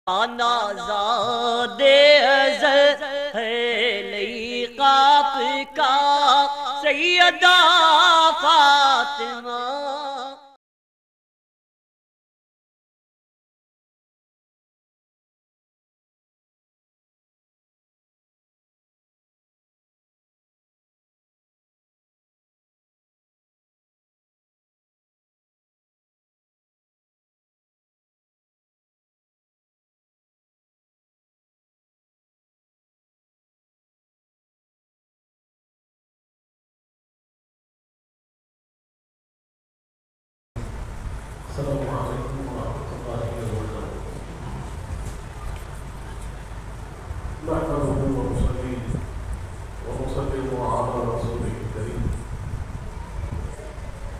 نازاد ازل ہے لئی قاف کا سیدہ فاطمہ السلام علیکم ورحمۃ اللہ وبرکاتہ. نحمده ونصلي ونسلم على رسوله الكريم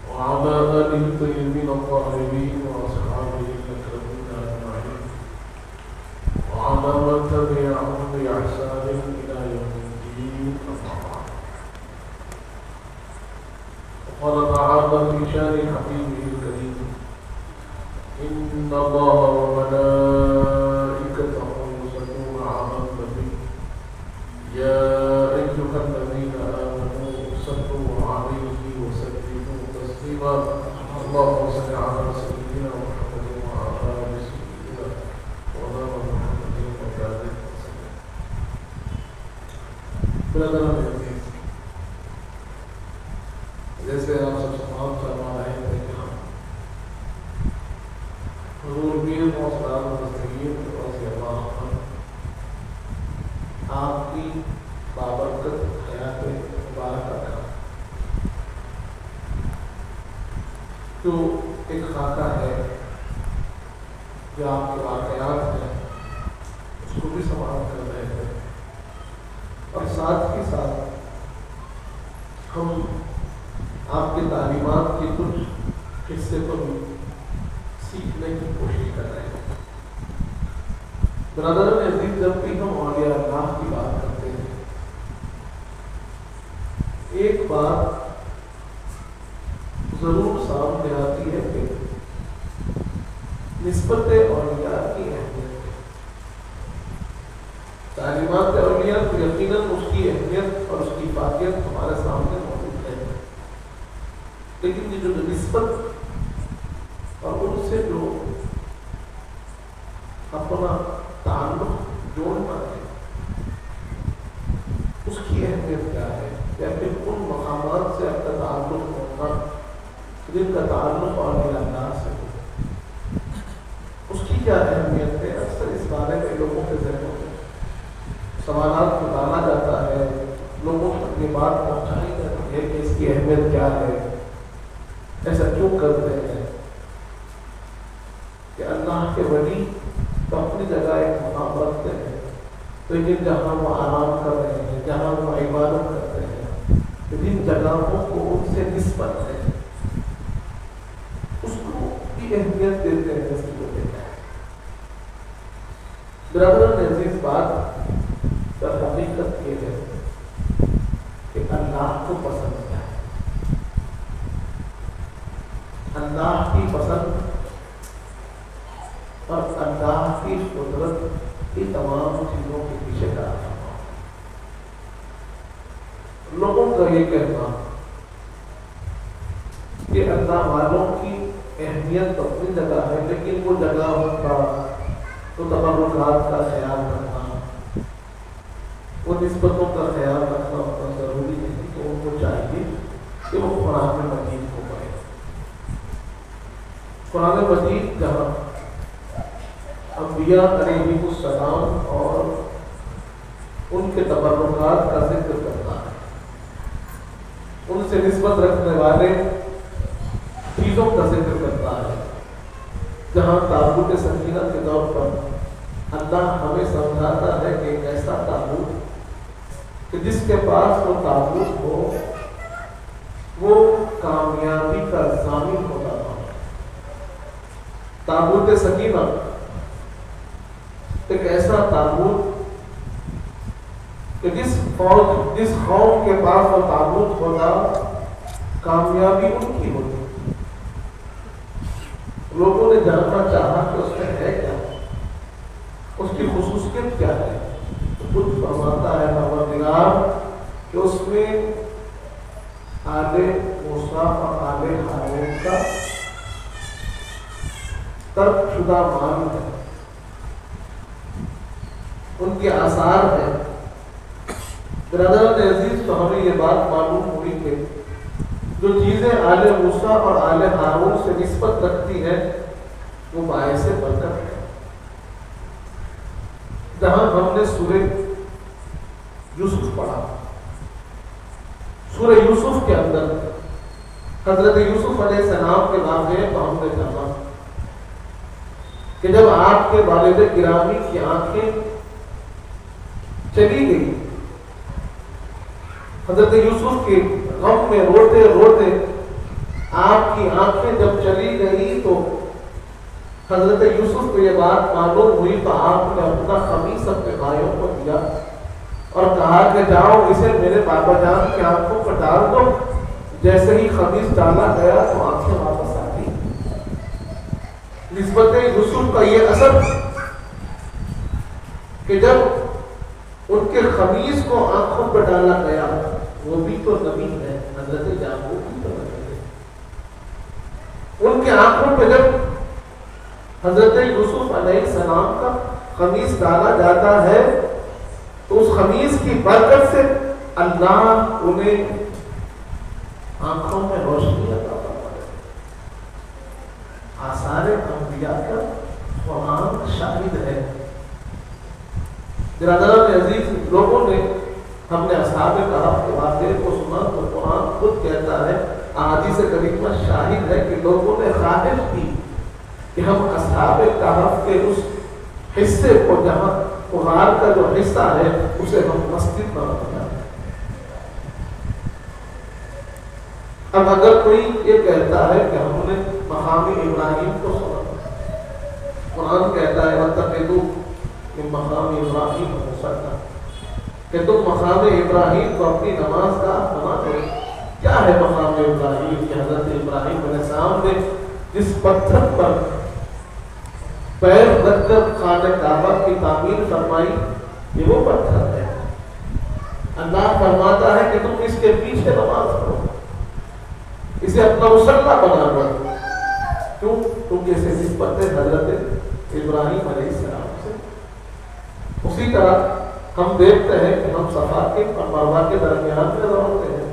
وعلى آله الطيبين الطاهرين وأصحابه الأكرمين أجمعين وعلى من تبعهم بإحسان إلى يوم الدين. أما بعد. وقال تعالى في شان حبيبه الكريم: إن الله وملائكته يصلون على النبي يا أيها الذين آمنوا صلوا عليه وسلموا تسليما. اللهم صل على سيدنا محمد وعلى آل سيدنا مولانا محمد وبارك وسلم. جیسے آپ سب سماعت فرما رہے تھے کہ حضور میر موسیٰ مستقیم رضی اللہ عنہ آپ کی بابرکت حیات مبارکہ کا جو ایک خاکہ ہے جو آپ کے واقعات ہیں اس کو بھی سماعت کر رہے تھے اور ساتھ ہی ساتھ ہم آپ کی تعلیمات کے کچھ حصے کو بھی سیکھنے کی کوشش کر رہے ہیں. برادران عزیز، جب بھی ہم اولیاء اللہ کی بات کرتے ہیں ایک بات ضرور سامنے آتی ہے کہ نسبت اولیاء کی اہمیت ہے. تعلیمات اولیاء تو یقیناً اس کی اہمیت اور اس کی فاقیت ہمارے سامنے موجود ہے، لیکن یہ جو نسبت اور ان سے جو اپنا تعلق جوڑنا ہے اس کی اہمیت کیا ہے، یا پھر ان مقامات سے اپنا تعلق ہونا جن کا تعلق اولیاء اللہ سے ہو، اس کی کیا اہمیت ہے. اکثر اس بارے میں لوگوں کے ذہنوں میں سوالات ڈالا جاتا ہے، لوگوں تک یہ بات پہنچائی جاتی ہے کہ اس کی اہمیت کیا ہے، ایسا کیوں کرتے ہیں کہ اللہ کے ولی تو اپنی جگہ ایک مقام رکھتے ہیں، لیکن جہاں وہ آرام کر رہے ہیں، جہاں وہ عبادت کرتے ہیں، جن جگہوں کو ان سے نسبت ہے اس کو بھی اہمیت دیتے ہیں. اس کی وجہ کیا ہے؟ برادران عزیز، بات در حقیقت یہ ہے کہ اللہ کو پسند کیا ہے. اللہ کی پسند اور اللہ کی قدرت کی تمام چیزوں کے پیچھے کا لوگوں کا یہ کہنا کہ اللہ والوں کی اہمیت اپنی جگہ ہے، لیکن وہ جگہوں کا تو تبرکات کا خیال رکھنا، وہ نسبتوں کا خیال رکھنا اتنا ضروری نہیں. تو ان کو چاہیے کہ وہ قرآن مجید کو پڑھے. قرآن مجید جہاں انبیاء علیہ السلام اور ان کے تبرکات کا ذکر کرتا ہے، ان سے نسبت رکھنے والے چیزوں کا ذکر کرتا ہے، جہاں تابوت سکینہ کے طور پر اللہ ہمیں سمجھاتا ہے کہ ایک ایسا تابوت کہ جس کے پاس وہ تابوت ہو وہ کامیابی کا ضامن ہوتا تھا. تابوت سکینہ ایک ایسا تابوت کہ جس قوم کے پاس وہ تابوت ہوتا کامیابی ان کی ہوتی. لوگوں نے جاننا چاہا کہ اس میں ہے کیا، اس کی خصوصیت کیا ہے؟ تو خود فرماتا ہے پروردگار کہ اس میں آل موسیٰ اور آل ہارون کا ترک شدہ مان ہے، ان کے آثار ہیں۔ برادران عزیز، تو ہمیں یہ بات معلوم ہوئی کہ جو چیزیں آل موسیٰ اور آل ہارون سے نسبت رکھتی ہیں وہ باعث برکت ہے۔ جہاں ہم نے سورہ یوسف پڑھا، سورہ یوسف کے اندر حضرت یوسف علیہ السلام کے واقعے کو ہم نے جانا کہ جب آپ کے والد گرامی کی آنکھیں چلی گئی، حضرت یوسف کے غم میں روتے روتے آپ کی آنکھیں جب چلی گئی تو حضرت یوسف کو یہ بات معلوم ہوئی تو آپ نے اپنا قمیص اپنے بھائیوں کو دیا اور کہا کہ جاؤ اسے میرے بابا جان کی آنکھوں پر ڈال دو۔ جیسے ہی قمیص ڈالا گیا تو آنکھیں واپس آ گئی۔ نسبت یوسف کا یہ اثر کہ جب ان کے قمیص کو آنکھوں پر ڈالا گیا، وہ بھی تو نبی ہے، حضرت یعقوب بھی تو نبی ہے، ان کے آنکھوں پہ جب حضرت یوسف علیہ السلام کا قمیص ڈالا جاتا ہے تو اس قمیص کی برکت سے اللہ انہیں آنکھوں میں روشنی عطا فرماتا ہے۔ آثار انبیاء کا قرآن شاہد ہے۔ برادران عزیز، لوگوں نے ہم نے اصحاب کہف کے واقعے کو سنا تو قرآن خود کہتا ہے، احادیث کریمہ شاہد ہے کہ لوگوں نے خواہش کی کہ ہم اصحاب کہف کے اس حصے کو، جہاں غار کا جو حصہ ہے، اسے ہم مسجد بنا دیں۔ اب اگر کوئی یہ کہتا ہے کہ ہم نے مقام ابراہیم کو سنا، قرآن کہتا ہے وَاتَّخِذُوا مِن مَقَامِ ابراہیم مُصَلًّى، کہ تم مقام ابراہیم کو اپنی نماز کا بنا دو۔ کیا ہے مقام ابراہیم؟ کہ حضرت ابراہیم علیہ السلام نے جس پتھر پر پیر رکھ کر خانہ کعبہ کی تعمیر فرمائی، یہ وہ پتھر ہے۔ اللہ فرماتا ہے کہ تم اس کے پیچھے نماز پڑھو، اسے اپنا مصلی بنا دو۔ کیوں؟ کیونکہ اسے نسبت ہے حضرت ابراہیم علیہ السلام سے۔ اسی طرح ہم دیکھتے ہیں کہ ہم صفا کے اور مروہ کے درمیان میں دوڑتے ہیں۔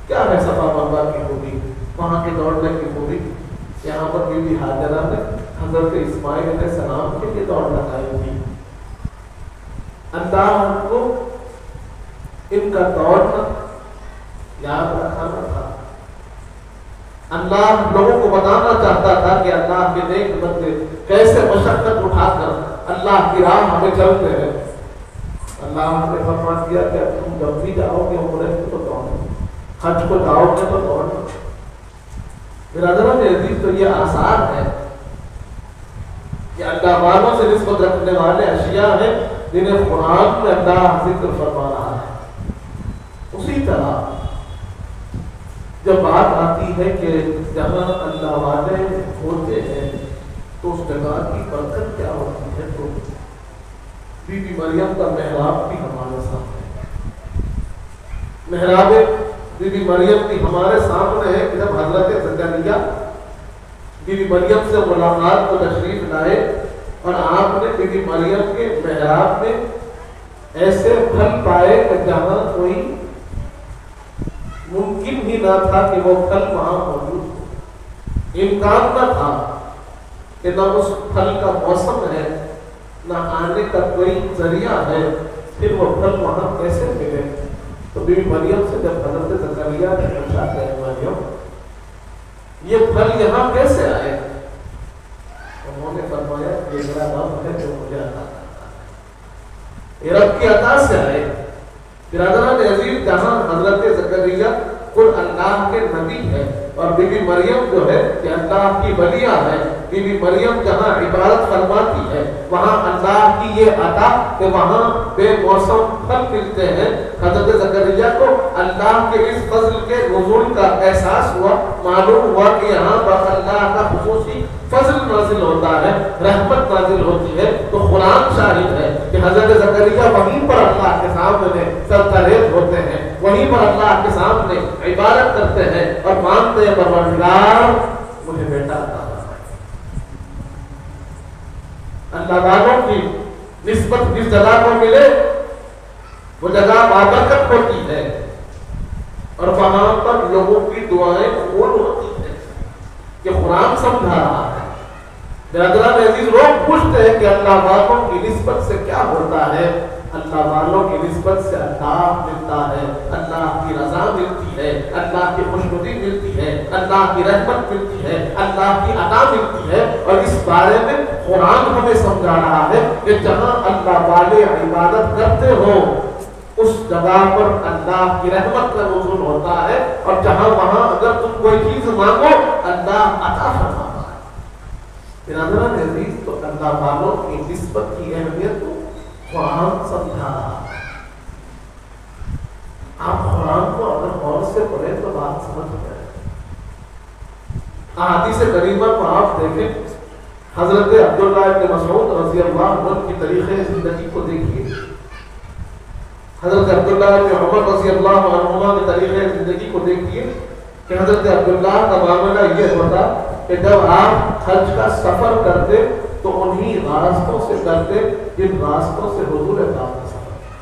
کیا ہے صفا مروہ کی خوبی؟ وہاں کے دوڑنے کی خوبی، یہاں پر بی بی ہاجرہ نے حضرت اسماعیل علیہ السلام کے لیے دوڑ لگائی تھی۔ اللہ ہم کو ان کا دوڑنا یاد رکھانا تھا۔ اللہ لوگوں کو بتانا چاہتا تھا کہ اللہ کے نیک بندے کیسے مشقت اٹھا کر اللہ کی راہ ہمیں چلتے ہیں۔ اللہ نے فرما دیا کہ تم جب بھی جاؤ گے عمرے کو تو دوڑنا، حج کو جاؤ گے تو دوڑنا۔ برادران عزیز، تو یہ آثار ہے کہ اللہ والوں سے نسبت رکھنے والے اشیاء ہیں جنہیں قرآن میں اللہ ذکر فرما رہا ہے۔ اسی طرح جب بات آتی ہے کہ جہاں اللہ والے ہوتے ہیں تو اس جگہ کی برکت کیا ہوتی ہے، تو بی بی مریم کا محراب بھی ہمارے سامنے، محراب بی بی مریم کی ہمارے سامنے ہے کہ جب حضرت زکریا بی بی مریم سے ملاقات کو تشریف لائے اور آپ نے بی بی مریم کے محراب میں ایسے پھل پائے کہ جہاں کوئی ممکن ہی نہ تھا کہ وہ پھل وہاں موجود ہو، امکان نہ تھا کہ نہ اس پھل کا موسم ہے نہ آنے کا کوئی ذریعہ ہے، پھر وہ پھل وہاں کیسے ملے؟ تو بی بی مریم سے جب حضرت زکریا نے پوچھا کہ مریم یہ پھل یہاں کیسے آئے؟ انہوں نے فرمایا یہ میرا رب ہے جو مجھے عطا کرتا ہے، یہ رب کی عطا سے آئے۔ برادران عزیز، جہاں حضرت زکریا خود اللہ کے نبی ہے اور بی بی مریم جو ہے کہ اللہ کی ولیہ ہے، بی بی مریم جہاں عبادت فرماتی ہے وہاں اللہ اللہ کی یہ عطا کہ وہاں بے موسم پھل ملتے ہیں. حضرت زکریا کو اللہ کے اس فضل کے نزول کا احساس ہوا, معلوم ہوا کہ یہاں پر اللہ کا خصوصی فضل نازل ہوتا ہے, رحمت نازل ہوتی ہے. تو قرآن شاہد ہے کہ حضرت زکریا وہیں پر اللہ کے سامنے سرتریز ہوتے ہیں, وہیں پر اللہ کے سامنے عبادت کرتے ہیں اور مانتے ہیں پروردگار مجھے بیٹا عطا فرما. اللہ والوں کی نسبت جس جگہ کو ملے وہ جگہ بابرکت ہوتی ہے اور وہاں پر لوگوں کی دعائیں قبول ہوتی ہیں کہ قرآن سمجھا رہا ہے. برادران عزیز, لوگ پوچھتے ہیں کہ اللہ والوں کی نسبت سے کیا ہوتا ہے. اللہ والوں کی نسبت سے اللہ ملتا ہے, اللہ کی رضا ملتی ہے, اللہ کی خوشنودی ملتی ہے, اللہ کی رحمت ملتی ہے, اللہ کی عطا ملتی ہے. اور اس بارے میں قرآن ہمیں سمجھا رہا ہے کہ جہاں اللہ والے عبادت کرتے ہو اس جگہ پر اللہ کی رحمت کا نزول ہوتا ہے, اور جہاں وہاں اگر تم کوئی چیز مانگو اللہ عطا فرماتا ہے. برادران عزیز, تو اللہ والوں کی نسبت کی اہمیت کو قرآن سمجھا رہا ہے. آپ قرآن کو اگر غور سے پڑھیں تو بات سمجھ گئے. احادیث کریمہ کو آپ دیکھیں, حضرت عبداللہ ابن مسعود رضی اللہ عنہ کی طریقے زندگی کو دیکھیے, حضرت عبداللہ ابن عمر رضی اللہ عنہما کے طریقے زندگی کو دیکھیے کہ حضرت عبداللہ کا معاملہ یہ ہوتا کہ جب آپ حج کا سفر کرتے تو انہی راستوں سے کرتے جن راستوں سے حضور پاک کا سفر کیا.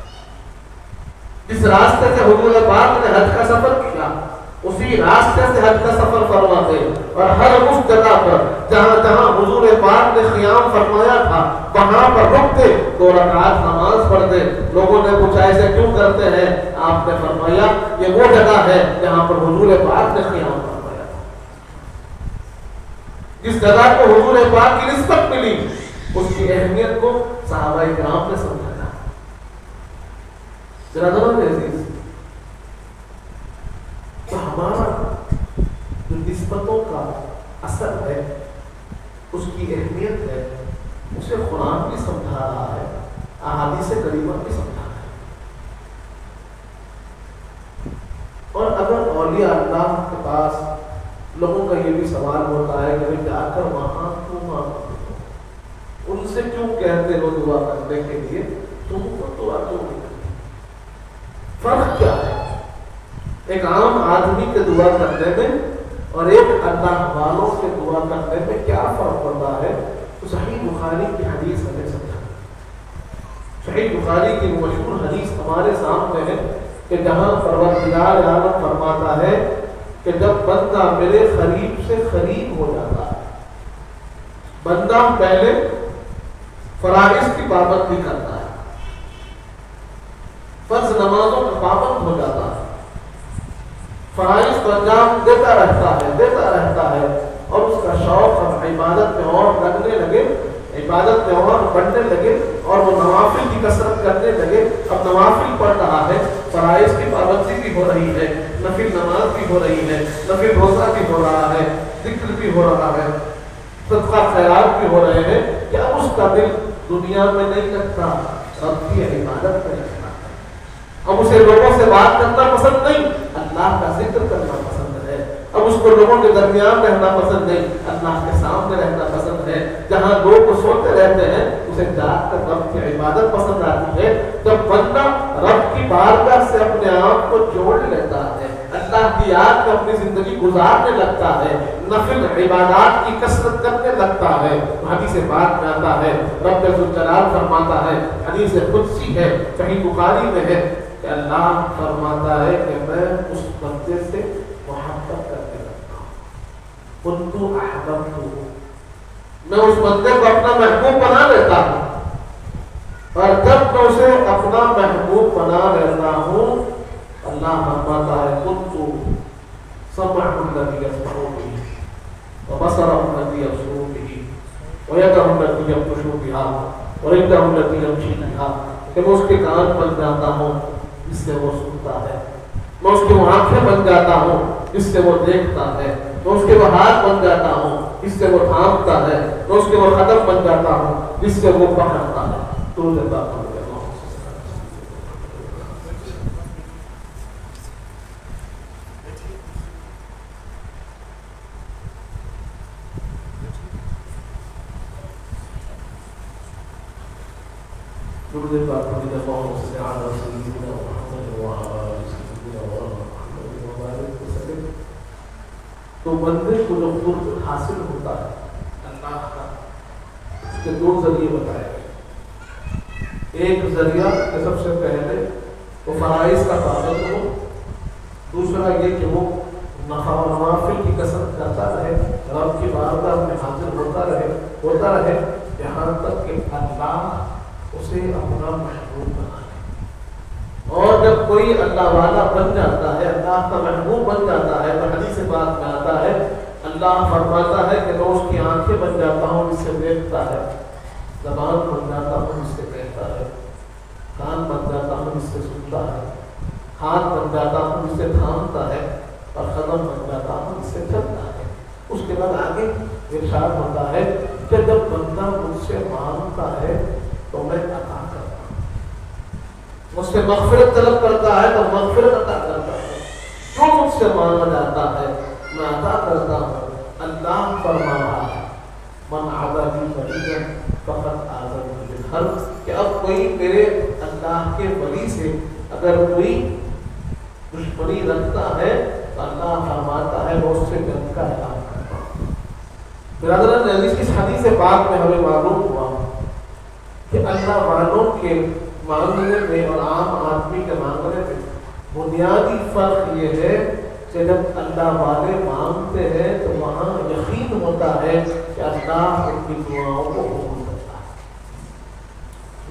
جس راستے سے حضور پاک نے حج کا سفر کیا اسی راستے سے حج کا سفر فرماتے, اور ہر اس جگہ پر جہاں جہاں حضور پاک نے قیام فرمایا تھا وہاں پر رکتے, 2 رکعت نماز پڑھتے. لوگوں نے پوچھا ایسے کیوں کرتے ہیں؟ آپ نے فرمایا یہ وہ جگہ ہے جہاں پر حضور پاک نے قیام فرمایا تھا. جس جگہ کو حضور پاک کی نسبت ملی اس کی اہمیت کو صحابہ کرام نے سمجھایا. برادران عزیز, تو ہمارا جو نسبتوں کا اثر ہے اس کی اہمیت ہے, اسے قرآن بھی سمجھا رہا ہے, احادیث کریمہ بھی سمجھا رہا ہے. اور اگر اولیاء اللہ کے پاس لوگوں کا یہ بھی سوال ہوتا ہے کہ جا کر وہاں کیوں مانگتے ہو, ان سے کیوں کہتے ہو دعا کرنے کے لیے, تم کو دعا کیوں نہیں کرتے؟ فرق کیا ہے ایک عام آدمی کے دعا کرنے میں اور ایک اللہ والوں کے دعا کرنے میں کیا فرق ہوتا ہے؟ تو صحیح بخاری کی حدیث ہمیں سمجھا. صحیح بخاری کی مشہور حدیث ہمارے سامنے ہے کہ جہاں پروردگار عالم فرماتا ہے کہ جب بندہ میرے قریب سے قریب ہو جاتا ہے, بندہ پہلے فرائض کی پابندی کرتا ہے, فرض نمازوں کا پابند ہو جاتا ہے, فرائض کو انجام دیتا رہتا ہے اور اس کا شوق اب عبادت میں اور لگنے لگے, عبادت میں اور بڑھنے لگے اور وہ نوافل کی کثرت کرنے لگے. اب نوافل پڑھ رہا ہے, فرائض کی پابندی بھی ہو رہی ہے, نفل نماز بھی ہو رہی ہے, نفل روزہ بھی ہو رہا ہے, ذکر بھی ہو رہا ہے, صدقہ خیرات بھی ہو رہے ہیں, کہ اب اس کا دل دنیا میں نہیں لگتا, رب کی عبادت میں لگتا ہے. اب اسے لوگوں سے بات کرنا پسند نہیں, اللہ کا ذکر کرنا پسند ہے. اب اس کو لوگوں کے درمیان رہنا پسند نہیں, اللہ کے سامنے رہنا پسند ہے. جہاں لوگ سوتے رہتے ہیں اسے جاگ کر رب کی عبادت پسند آتی ہے. جب بندہ رب کی بارگاہ سے اپنے آپ کو جوڑ لیتا ہے, اللہ کی یاد میں اپنی زندگی گزارنے لگتا ہے, نفل عبادات کی کثرت کرنے لگتا ہے, حدیث پاک میں آتا ہے, رب ذوالجلال فرماتا ہے, حدیث قدسی ہے, صحیح بخاری میں ہے کہ اللہ فرماتا ہے کہ میں اس بندے سے محبت کرنے لگتا ہوں. کنتو احببتہ, میں اس بندے کو اپنا محبوب بنا لیتا ہوں, اور جب میں اسے اپنا محبوب بنا لیتا ہوں اللہ فرماتا ہے کنتو سمعہ الذی یسمع بہ وبصرہ الذی یبصر بہ ویدہ التي یبطش بها ورجلہ التي یمشی بها, کہ میں اس کے کان بن جاتا ہوں جس سے وہ سنتا ہے, میں اس کی آنکھیں بن جاتا ہوں جس سے وہ دیکھتا ہے, میں اس کے وہ ہاتھ بن جاتا ہوں جس سے وہ تھامتا ہے, میں اس کے وہ قدم بن جاتا ہوں جس سے وہ پکڑتا ہے. تو جب آپ ہو گیا درود پاک پڑھیے اللهم صل على سيدنا محمد وعلى آل سيدنا محمد وبارك وسلم. تو بندے کو جو قرب حاصل ہوتا ہے اللہ کا، اس کے دو ذریعے بتائے گئے. ایک ذریعہ کہ سب سے پہلے وہ فرائض کا پابند ہو، دوسرا یہ کہ وہ نفع و نوافل کی کثرت کرتا رہے، رب کی بارگاہ میں حاضر ہوتا رہے یہاں تک کہ اللہ اسے اپنا محبوب بنا لے. اور جب کوئی اللہ والا بن جاتا ہے، اللہ کا محبوب بن جاتا ہے، تو حدیث پاک میں آتا ہے اللہ فرماتا ہے کہ میں اس کی آنکھیں بن جاتا ہوں جس سے دیکھتا ہے، زبان بن جاتا ہوں جس سے کہتا ہے، کان بن جاتا ہوں جس سے سنتا ہے، ہاتھ بن جاتا ہوں جس سے تھامتا ہے، اور قدم بن جاتا ہوں جس سے چلتا ہے. اس کے بعد آگے ارشاد ہوتا ہے کہ جب بندہ مجھ سے مانگتا ہے تو میں عطا کرتا ہوں، مجھ سے مغفرت طلب کرتا ہے تو مغفرت عطا کرتا ہوں، جو مجھ سے مانگا جاتا ہے میں عطا کرتا ہوں. اللہ فرما رہا ہے من عبادی ولیًا فقد آذنته بالحرب، کہ اب کوئی میرے اللہ کے ولی سے اگر کوئی دشمنی رکھتا ہے تو اللہ فرماتا ہے وہ اس سے جنگ کا اعلان کرتا ہوں. برادران عزیز، اس حدیث پاک میں ہمیں معلوم ہوا کہ اللہ والوں کے مانگنے میں اور عام آدمی کے مانگنے میں بنیادی فرق یہ ہے کہ جب اللہ والے مانگتے ہیں تو وہاں یقین ہوتا ہے کہ اللہ ان کی دعاؤں کو قبول کرتا ہے.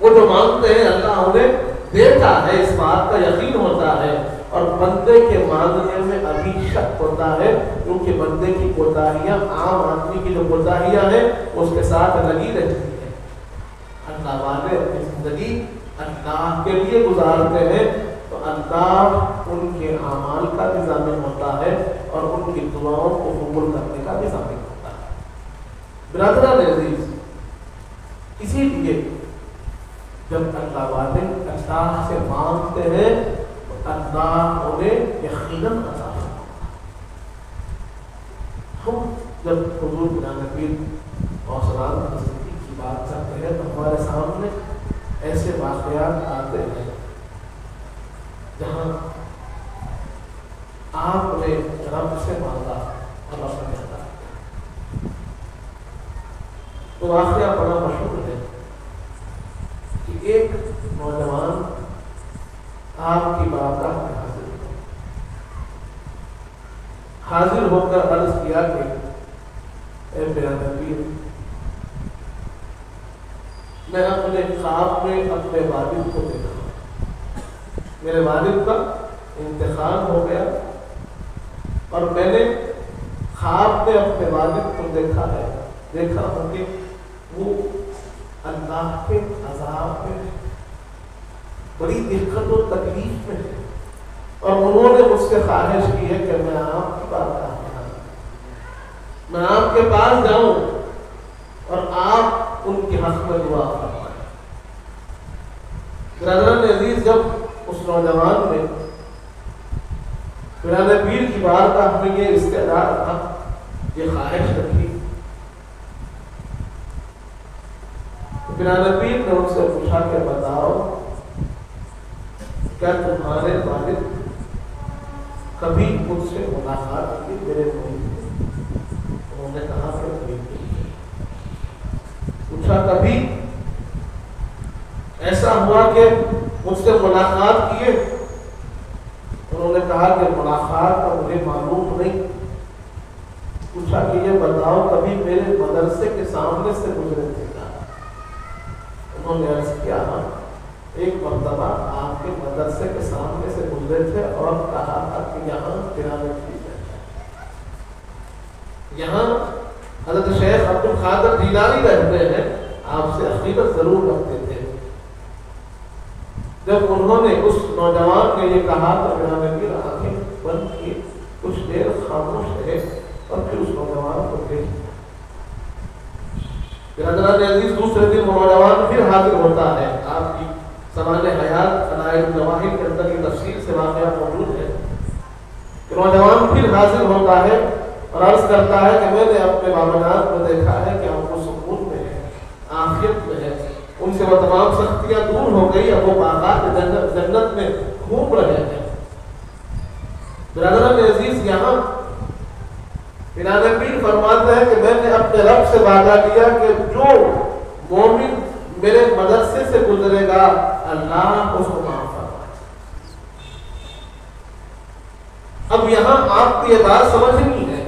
وہ جو مانگتے ہیں اللہ انہیں دیتا ہے، اس بات کا یقین ہوتا ہے. اور بندے کے مانگنے میں ابھی شک ہوتا ہے کیونکہ بندے کی کوتاہیاں، عام آدمی کی جو کوتاہیاں ہیں اس کے ساتھ لگی رہتی ہیں. اللہ والے اپنی زندگی اللہ کے لیے گزارتے ہیں تو اللہ ان کے اعمال کا بھی ضامن ہوتا ہے اور ان کی دعاؤں کو قبول کرنے کا بھی ضامن ہوتا ہے. برادران عزیز، اسی لیے جب اللہ والے اللہ سے مانگتے ہیں تو اللہ انہیں یقیناً عطا کرتا ہے. ہم جب حضور بنا نبی اور سلام کی بات کرتے ہیں تو ہمارے سامنے ایسے واقعات آتے ہیں جہاں آپ نے رب سے مانگا اور رب نے عطا کیا. تو واقعہ بڑا مشہور ہے کہ ایک نوجوان آپ کی بارگاہ میں حاضر ہو کر عرض کیا کہ اے میرا نبی، میں اپنے خواب میں اپنے والد کو دیکھا، میرے والد کا انتقال ہو گیا اور میں نے خواب میں اپنے والد کو دیکھا ہوں کہ وہ اللہ کے عذاب میں بڑی دقت و تکلیف میں ہے اور انہوں نے مجھ سے خواہش کی ہے کہ میں آپ کی بارگاہ میں آؤں، میں آپ کے پاس جاؤں اور آپ ان کے حق میں دعا فرمائیں. برادران عزیز، جب اس نوجوان نے پیرانہ پیر کی بارگاہ میں یہ استعداد تھا، یہ خواہش رکھی، پیرانہ پیر نے ان سے پوچھا کہ بتاؤ کیا تمہارے والد کبھی مجھ سے ملاقات کی؟ میرے انہوں نے کہا کہ پوچھا کبھی ایسا ہوا کہ مجھ سے ملاقات کیے؟ انہوں نے کہا کہ ملاقات کا مجھے معلوم نہیں. پوچھا کہ یہ بتاؤ کبھی میرے مدرسے کے سامنے سے گزرے تھے؟ انہوں نے عرض کیا ہاں، ایک مرتبہ آپ کے مدرسے کے سامنے سے گزرے تھے اور کہا تھا کہ یہاں پیرانہ پیر رہتا ہے، یہاں حضرت شیخ عبد القادر جیلانی رہتے ہیں، آپ سے عقیدت ضرور رکھتے تھے. جب انہوں نے اس نوجوان نے یہ کہا تو پیرانہ پیر آنکھیں بند کی، کچھ دیر خاموش رہے اور پھر اس نوجوان کو دیکھ برادران عزیز دوسرے دن وہ نوجوان پھر حاضر ہوتا ہے. آپ کی زمان حیات فضائل الجواہر کے اندر یہ تفصیل سے واقعہ موجود ہے کہ نوجوان پھر حاضر ہوتا ہے اور عرض کرتا ہے کہ میں نے اپنے بابنات کو دیکھا ہے کہ ہم کو سکون میں ہے, عافیت میں ہے, ان سے وہ تمام سختیاں دور ہو گئی, اب وہ باغات جنت میں گھوم رہے ہیں. برادران عزیز یہاں پیران پیر فرماتے ہیں کہ میں نے اپنے رب سے وعدہ کیا کہ جو مومن میرے مدرسے سے گزرے گا اللہ اس کو معاف فرمائے. اب یہاں آپ کو یہ بات سمجھنی ہے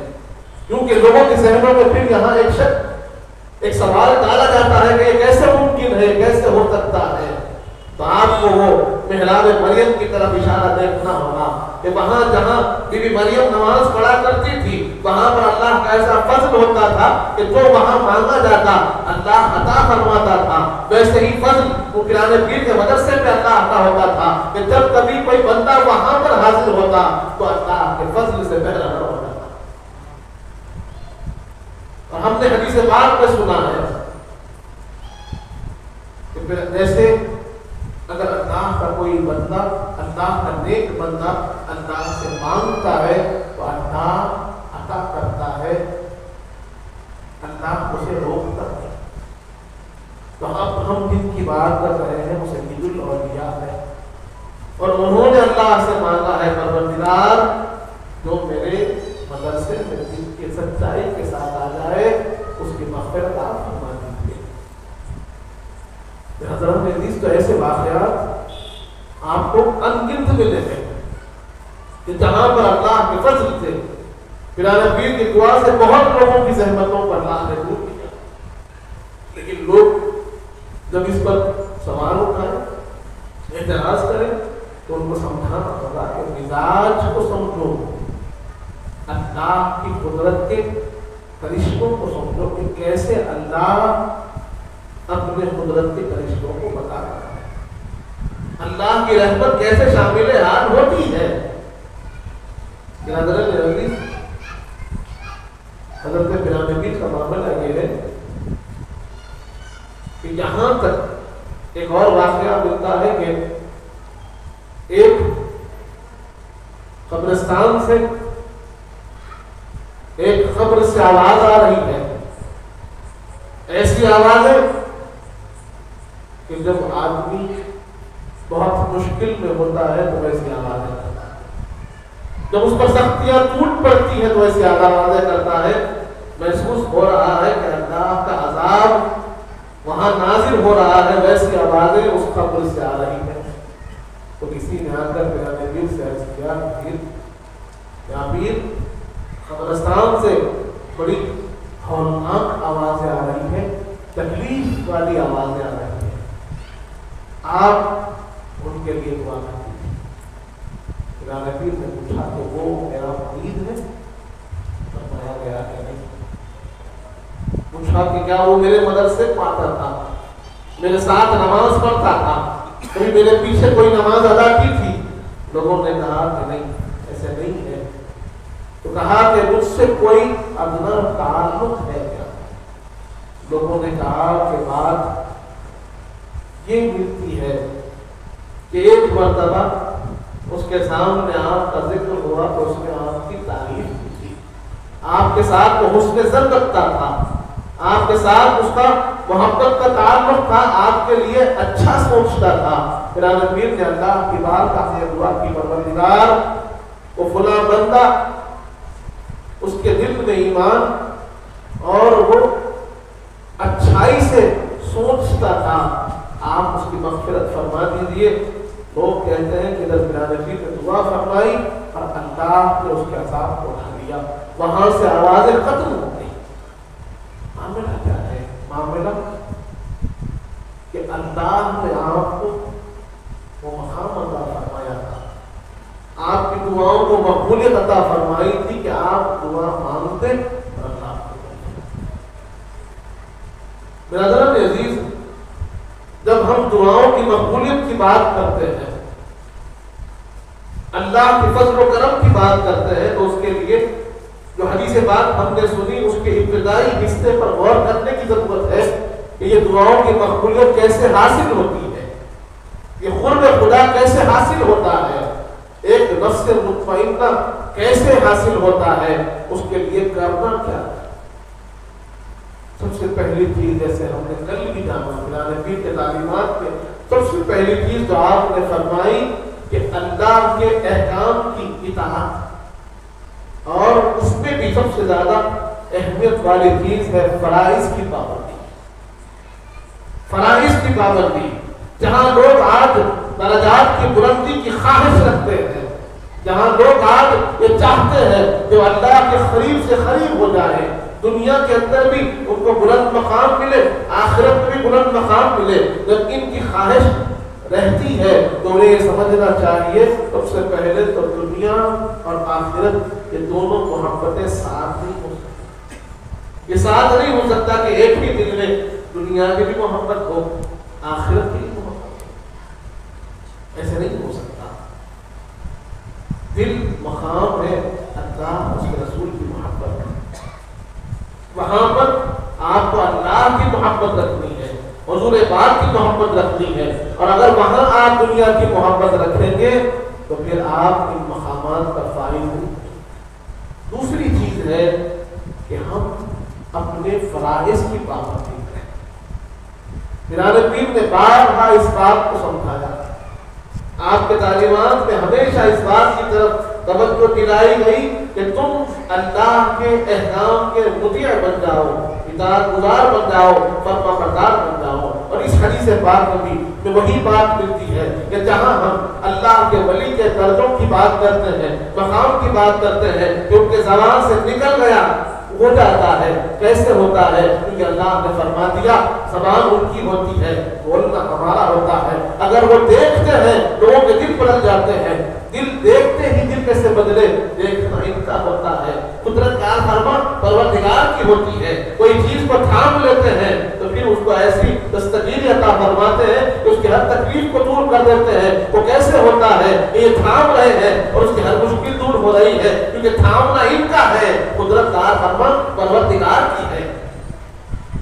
کیونکہ لوگوں کے ذہنوں میں پھر یہاں ایک سوال ڈالا جاتا ہے کہ یہ کیسے ممکن ہے, کیسے ہو سکتا ہے. تو آپ کو وہ محراب مریم کی طرف اشارہ دیکھنا ہوگا کہ وہاں جہاں بی بی مریم نماز پڑھا کرتی تھی وہاں پر اللہ کا ایسا فضل ہوتا تھا کہ جو وہاں مانگا جاتا اللہ عطا فرماتا تھا. ویسے ہی فضل وہ پیران پیر کے مدرسے پہ اللہ عطا ہوتا تھا کہ جب کبھی کوئی بندہ وہاں پر حاضر ہوتا تو اللہ کے فضل سے پہلا نہ ہوتا تھا. اور ہم نے حدیث پاک میں سنا ہے کہ جیسے اگر اللہ کا کوئی بندہ, اللہ کا نیک بندہ اللہ سے مانگتا ہے تو اللہ عطا کرتا ہے, اللہ اسے روکتا ہے. تو اب ہم جن کی بات کر رہے ہیں وہ سید الاولیاء ہے اور انہوں نے اللہ سے مانگا ہے پروردگار جو میرے مدرسے میں دل کی سچائی کے ساتھ آ جائے اس کی مغفرت آپ فرما دیجیے. حضرت عزیز تو ایسے واقعات آپ کو ان گنت ملے ہیں کہ جہاں پر اللہ کے فضل سے پیران پیر کی دعا سے بہت لوگوں کی زحمتوں پر اللہ نے دور کیا. لیکن لوگ جب اس پر سوال اٹھائے, اعتراض کریں تو ان کو سمجھانا ہوگا کہ مزاج کو سمجھو, اللہ کی قدرت کے کرشموں کو سمجھو کہ کیسے اللہ اپنے قدرت کے کرشموں کو بتا رہا ہے, اللہ کی رحمت کیسے شامل حال ہوتی ہے. حضرت پیران پیر کا معاملہ یہ ہے کہ یہاں تک ایک اور واقعہ ملتا ہے کہ ایک قبرستان سے ایک قبر سے آواز آ رہی ہے, ایسی آواز ہے کہ جب آدمی بہت مشکل میں ہوتا ہے تو ایسی آوازیں کرتا ہے, جب اس پر سختیاں ٹوٹ پڑتی ہیں تو ایسی آوازیں کرتا ہے. محسوس ہو رہا ہے کہ اللہ کا عذاب وہاں نازل ہو رہا ہے, ویسی آوازیں اس قبر سے آ رہی ہیں. تو کسی نے آ کر پیران پیر سے عرض کیا یا پیر قبرستان سے بڑی ہولناک آوازیں آ رہی ہیں, تکلیف والی آوازیں آ رہی ہیں, آپ ان کے لیے دعا کریں. پیران پیر نے پوچھا کہ وہ میرا مرید ہے؟ فرمایا گیا کہ نہیں. پوچھا کہ کیا وہ میرے مدرسے پاتا تھا, میرے ساتھ نماز پڑھتا تھا, کبھی میرے پیچھے کوئی نماز ادا کی تھی؟ لوگوں نے کہا کہ نہیں, ایسے نہیں ہے. تو کہا کہ مجھ سے کوئی ادنا تعلق ہے کیا؟ لوگوں نے کہا کہ بات یہ ملتی ہے کہ ایک مرتبہ اس کے سامنے آپ کا ذکر ہوا تو اس نے آپ کی تعریف کی تھی, آپ کے ساتھ وہ حسن ظن رکھتا تھا, آپ کے ساتھ اس کا محبت کا تعلق تھا, آپ کے لیے اچھا سوچتا تھا. پیران پیر نے اللہ کی بات کا یہ دعا کی پروردگار وہ فلاں بندہ اس کے دل میں ایمان اور وہ اچھائی سے سوچتا تھا, آپ اس کی مغفرت فرما دیجیے. لوگ کہتے ہیں کہ ادھر پیران پیر نے دعا فرمائی اور اللہ نے اس کے عذاب کو اٹھا لیا, وہاں سے آوازیں ختم ہو گئی. معاملہ کیا ہے؟ معاملہ کہ اللہ نے آپ کو وہ مقام عطا فرمایا تھا, آپ کی دعاؤں کو مقبولیت عطا فرمائی تھی کہ آپ دعا مانگتے اور اللہ کو. برادران عزیز, جب ہم دعاؤں کی مقبولیت کی بات کرتے ہیں, اللہ کے فضل و کرم کی بات کرتے ہیں, تو اس کے لیے جو حدیث بات ہم نے سنی اس کے ابتدائی حصے پر غور کرنے کی ضرورت ہے کہ یہ دعاؤں کی مقبولیت کیسے حاصل ہوتی ہے، یہ قرب خدا کیسے حاصل ہوتا ہے، ایک نفس مطمئنہ کیسے حاصل ہوتا ہے، اس کے لیے کرنا کیا ہے۔ سب سے پہلی چیز، جیسے ہم نے کل بھی جانا قرآن پیر کے تعلیمات میں، سب سے پہلی چیز جو آپ نے فرمائی کہ اللہ کے احکام کی اطاعت، اور اس میں بھی سب سے زیادہ اہمیت والی چیز ہے فرائض کی پابندی۔ فرائض کی پابندی، جہاں لوگ آج درجات کی بلندی کی خواہش رکھتے ہیں، جہاں لوگ آج یہ چاہتے ہیں کہ اللہ کے قریب سے قریب ہو جائے، دنیا کے اندر بھی ان کو بلند مقام ملے، آخرت میں بھی بلند مقام ملے، جب ان کی خواہش رہتی ہے تو انہیں یہ سمجھنا چاہیے سب سے پہلے تو دنیا اور آخرت یہ دونوں محبتیں ساتھ نہیں ہو سکتی۔ یہ ساتھ نہیں ہو سکتا کہ ایک ہی دل میں دنیا کی بھی محبت ہو، آخرت کی بھی محبت ہو، ایسے نہیں ہو سکتا۔ دل مقام ہے اللہ اس کے رسول کی محبت، وہاں پر آپ کو اللہ کی محبت رکھنی ہے، حضور پاک کی محبت رکھنی ہے، اور اگر وہاں آپ دنیا کی محبت رکھیں گے تو پھر آپ ان مقامات کا فائد نہیں۔ دوسری چیز ہے کہ ہم اپنے فرائض کی پابندی کریں۔ قرآن پیر نے بارہا اس بات کو سمجھایا، آپ کے تعلیمات میں ہمیشہ اس بات کی طرف توجہ دلائی گئی کہ تم اللہ کے احکام کے مطیع بن جاؤ، اطاعت گزار بن جاؤ، فرما بردار بن جاؤ۔ اور اس حدیث پاک میں وہی بات ملتی ہے کہ جہاں ہم اللہ کے ولی کے درجوں کی بات کرتے ہیں، مقام کی بات کرتے ہیں کہ ان کے زبان سے نکل گیا، ہو جاتا ہے، کیسے ہوتا ہے؟ کیونکہ اللہ نے فرما دیا زبان ان کی ہوتی ہے، بولنا ہمارا ہوتا ہے۔ اگر وہ دیکھتے ہیں لوگوں کے دل بدل جاتے ہیں، دل دیکھتے ہی دل کیسے بدلے، دیکھنا ان کا ہوتا ہے۔ قدرت کا فرما پروردگار کی ہوتی ہے، کوئی چیز کو تھام لیتے ہیں تو پھر اس کو ایسی دستگیری عطا فرماتے ہیں کہ اس کی ہر تکلیف کو دور کر دیتے ہیں۔ وہ کیسے ہوتا ہے؟ یہ تھام رہے ہیں اور اس کی ہر مشکل دور ہو رہی ہے، کیونکہ تھامنا ان کا ہے، قدرت کا فرما پروردگار کی ہے۔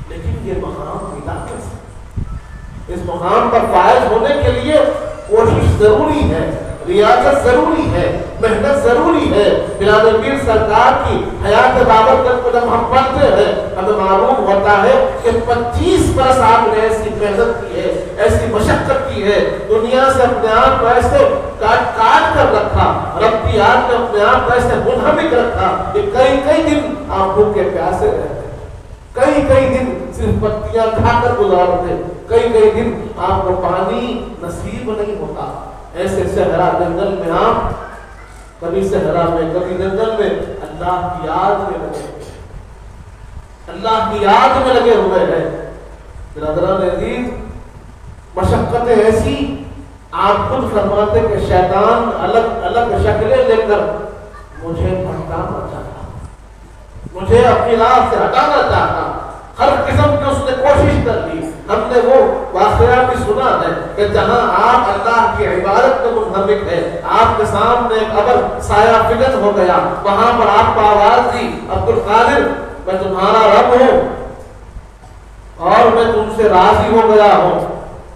لیکن یہ مقام ملا کیسے؟ اس مقام پر فائز ہونے کے لیے کوشش ضروری ہے، ریاضت ضروری ہے، محنت ضروری ہے۔ بلال پیر سرکار کی حیات بابرکت کو جب ہم پڑھتے ہیں ہمیں معلوم ہوتا ہے کہ 25 برس آپ نے ایسی محنت کی ہے، ایسی مشقت کی ہے، دنیا سے اپنے آپ کو ایسے کاٹ کر رکھا، ربطیات میں اپنے آپ کو ایسے منہمک رکھا کہ کئی دن آپ بھوکے پیاسے رہتے، کئی دن صرف پتیاں کھا کر گزارتے، کئی دن آپ کو پانی نصیب نہیں ہوتا۔ ایسے صحرا جنگل میں آپ کبھی صحرا میں کبھی جنگل میں اللہ کی یاد میں لگے ہوئے، اللہ کی یاد میں لگے ہوئے ہیں۔ برادران عزیز، مشقتیں ایسی، آپ خود فرماتے کہ شیطان الگ الگ شکلیں لے کر مجھے بھٹکانا چاہتا، مجھے اپنی راہ سے ہٹانا چاہتا، ہر قسم کی اس نے کوشش کر لی۔ ہم نے وہ واقعہ بھی سنا ہے کہ جہاں آپ اللہ کی عبادت میں منہمک ہے، آپ کے سامنے ایک ابر سایہ فگن ہو گیا، وہاں پر آپ کو آواز دی، عبد القادر میں تمہارا رب ہوں اور میں تم سے راضی ہو گیا ہوں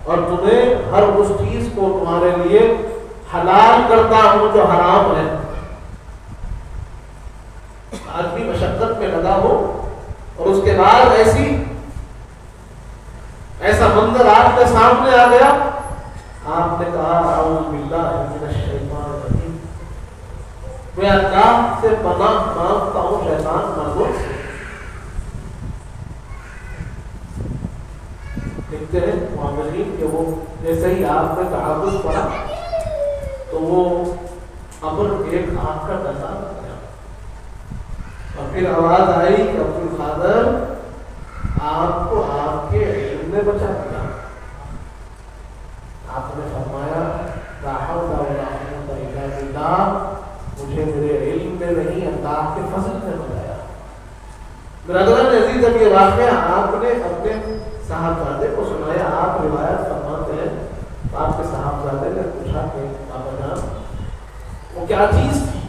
اور تمہیں ہر اس چیز کو تمہارے لیے حلال کرتا ہوں جو حرام ہے۔ آدمی مشقت میں لگا ہو اور اس کے بعد ایسا منظر آپ کے سامنے آ گیا، آپ نے کہا اعوذ باللہ من الشیطان الرجیم، میں اللہ سے پناہ مانگتا ہوں شیطان مردوں سے۔ دیکھتے ہیں معاملین کہ وہ جیسے ہی آپ نے تعاوذ پڑھا تو وہ امر ایک آنکھ کا ڈسا لگ گیا اور پھر آواز آئی کہ عبد القادر آپ کو آپ کے علم نے بچا دیا۔ آپ نے فرمایا لا حول ولا قوت الا باللہ، مجھے میرے علم میں نہیں اللہ کے فضل نے بچایا۔ برادران عزیز، جب یہ واقعہ آپ نے اپنے صاحبزادے کو سنایا، آپ روایت فرماتے ہیں آپ کے صاحبزادے نے پوچھا کہ بابا جان وہ کیا چیز تھی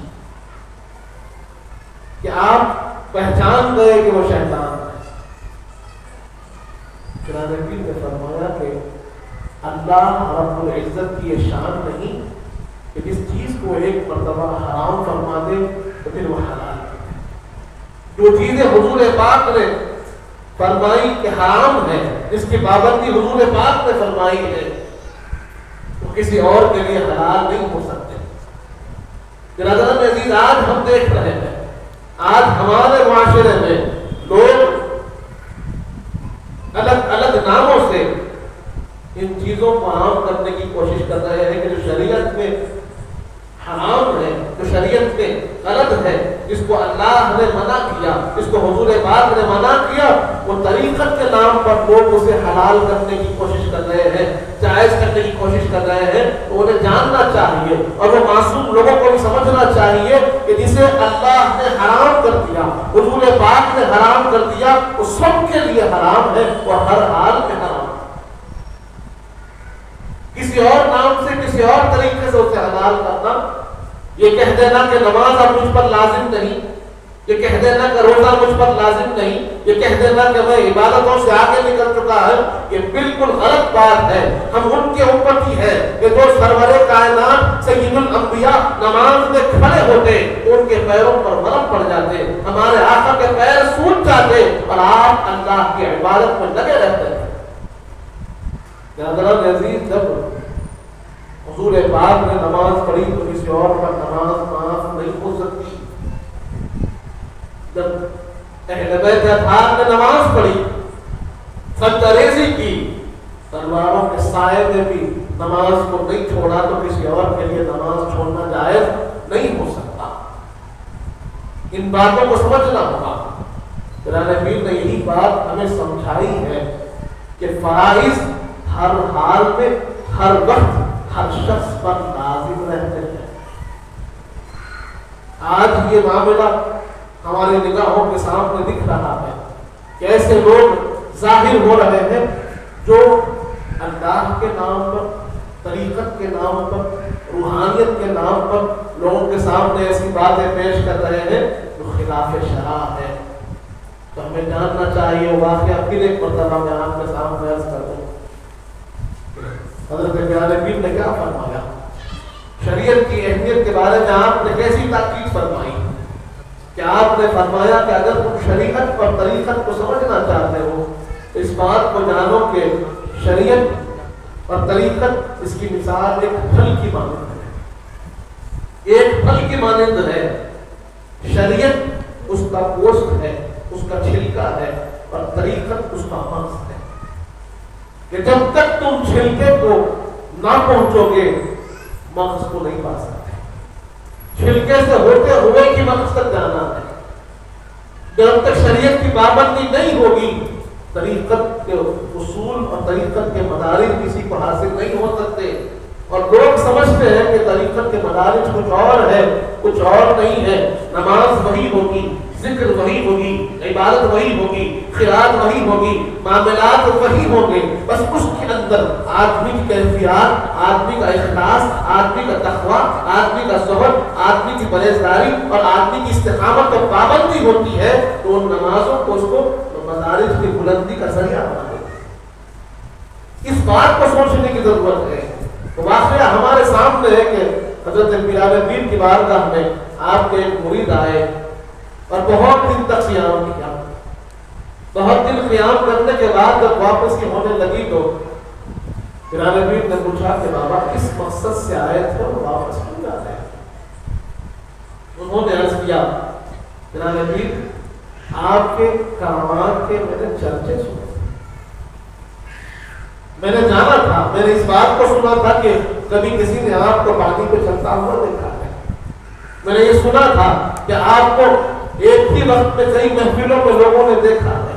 کہ آپ پہچان گئے کہ وہ شیطان ہے؟ قرآن اللہ رب العزت کی یہ شان نہیں کہ جس چیز کو ایک مرتبہ حرام فرما دے تو پھر وہ حلال کر دے. جو چیزیں حضور پاک نے فرمائی کہ حرام ہے، جس کی پابندی حضور پاک نے فرمائی ہے، وہ کسی اور کے لیے حلال نہیں ہو سکتے. برادران عزیز، آج ہم دیکھ رہے ہیں، آج ہمارے معاشرے میں لوگ الگ الگ ناموں سے ان چیزوں کو عام کرنے کی کوشش کر رہے ہیں کہ جو شریعت میں حرام ہے، جو شریعت میں غلط ہے، جس کو اللہ نے منع کیا، جس کو حضور پاک نے منع کیا، وہ طریقت کے نام پر لوگ اسے حلال کرنے کی کوشش کر رہے ہیں، جائز کرنے کی کوشش کر رہے ہیں. تو انہیں جاننا چاہیے اور وہ معصوم لوگوں کو بھی سمجھنا چاہیے کہ جسے اللہ نے حرام کر دیا، حضور پاک نے حرام کر دیا، وہ سب کے لیے حرام ہے، وہ ہر حال میں حرام ہے. کسی اور نام سے، کسی اور طریقے سے اسے حلال کرنا، یہ کہہ دینا کہ نماز اب مجھ پر لازم نہیں، یہ کہہ دینا کہ روزہ مجھ پر لازم نہیں، یہ کہہ دینا کہ میں عبادتوں سے آگے نکل چکا ہے، یہ بالکل غلط بات ہے. ہم ان کے امتی ہیں کہ جو سرور کائنات سید الانبیاء نماز میں کھڑے ہوتے تو ان کے پیروں پر ورم پڑ جاتے، ہمارے آقا کے پیر سوج جاتے اور آپ اللہ کی عبادت میں لگے رہتے ہیں. حضرت عزیز، جب حضور پاک نے نماز پڑھی تو کسی اور پر نماز معاف نہیں ہو سکتی. جب اہل بیت اطہار نے نماز پڑھی، سجدہ ریزی کی، تلواروں کے سائے میں بھی نماز کو نہیں چھوڑا تو کسی اور کے لیے نماز چھوڑنا جائز نہیں ہو سکتا. ان باتوں کو سمجھنا ہوگا. قرآن پیر نے یہی بات ہمیں سمجھائی ہے کہ فرائض ہر حال میں، ہر وقت، ہر شخص پر لازم رہتے ہیں. آج یہ معاملہ ہماری نگاہوں کے سامنے دکھ رہا ہے کہ ایسے لوگ ظاہر ہو رہے ہیں جو اللہ کے نام پر، طریقت کے نام پر، روحانیت کے نام پر لوگوں کے سامنے ایسی باتیں پیش کر رہے ہیں جو خلاف شرع ہے. تو ہمیں جاننا چاہیے. واقعہ پھر ایک مرتبہ میں آپ کے سامنے عرض کر دوں. حضرت پیارے پیر نے کیا فرمایا، شریعت کی اہمیت کے بارے میں آپ نے کیسی تاکید فرمائی کہ آپ نے فرمایا کہ اگر تم شریعت اور طریقت کو سمجھنا چاہتے ہو تو اس بات کو جانو کہ شریعت اور طریقت، اس کی مثال ایک پھل کی مانند ہے. ایک پھل کی مانند ہے. شریعت اس کا گوشت ہے، اس کا چھلکا ہے، اور طریقت اس کا مغز ہے. کہ جب تک تم چھلکے کو نہ پہنچو گے مغز کو نہیں پا سکتے. چھلکے سے ہوتے ہوئے کی مغز تک جانا ہے. جب تک شریعت کی پابندی نہیں ہوگی طریقت کے اصول اور طریقت کے مدارج کسی کو حاصل نہیں ہو سکتے. اور لوگ سمجھتے ہیں کہ طریقت کے مدارج کچھ اور ہے، کچھ اور نہیں ہے. نماز وہی ہوگی، ذکر وہی ہوگی، عبادت وہی ہوگی، خیرات وہی ہوگی، معاملات وہی ہوں گے. بس اس کے اندر آدمی کی کیفیات، آدمی کا اخلاص، آدمی کا تقویٰ، آدمی کا زہد، آدمی کی پرہیزگاری اور آدمی کی استقامت اور پابندی ہوتی ہے تو ان نمازوں کو اس کو مدارج کی بلندی کا ذریعہ بنا دے. اس بات کو سوچنے کی ضرورت ہے. تو واقعہ ہمارے سامنے ہے کہ حضرت پیارے پیر کی بارگاہ میں آپ کے ایک مرید آئے اور بہت دن تک قیام کیا. بہت دن قیام کرنے کے بعد جب واپس کی ہونے لگی تو پیارے پیر نے پوچھا کہ بابا کس مقصد سے آئے تھے اور واپس کیوں جاتے ہیں؟ انہوں نے عرض کیا پیارے پیر آپ کے کرامات کے میں نے چرچے سنے، میں نے جانا تھا، میں نے اس بات کو سنا تھا کہ کبھی کسی نے آپ کو پانی پہ چلتا ہوا دیکھا ہے. میں نے یہ سنا تھا کہ آپ کو ایک ہی وقت میں کئی محفلوں میں لوگوں نے دیکھا ہے.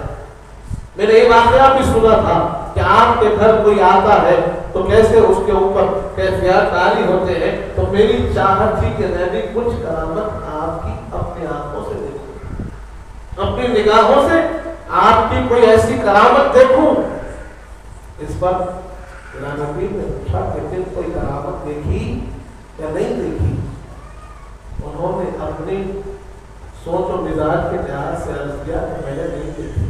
میں نے یہ واقعہ بھی سنا تھا کہ آپ کے گھر کوئی آتا ہے تو کیسے اس کے اوپر کیفیات عالی ہوتے ہیں. تو میری چاہت تھی کہ میں بھی کچھ کرامت آپ کی اپنی آنکھوں سے دیکھوں، اپنی نگاہوں سے آپ کی کوئی ایسی کرامت دیکھوں. اس پر نبی نے پوچھا کہ پھر کوئی کرامت دیکھی یا نہیں دیکھی؟ انہوں نے اپنی سوچ و مزاج کے لحاظ سے عرض کیا کہ میں نے نہیں دیکھی.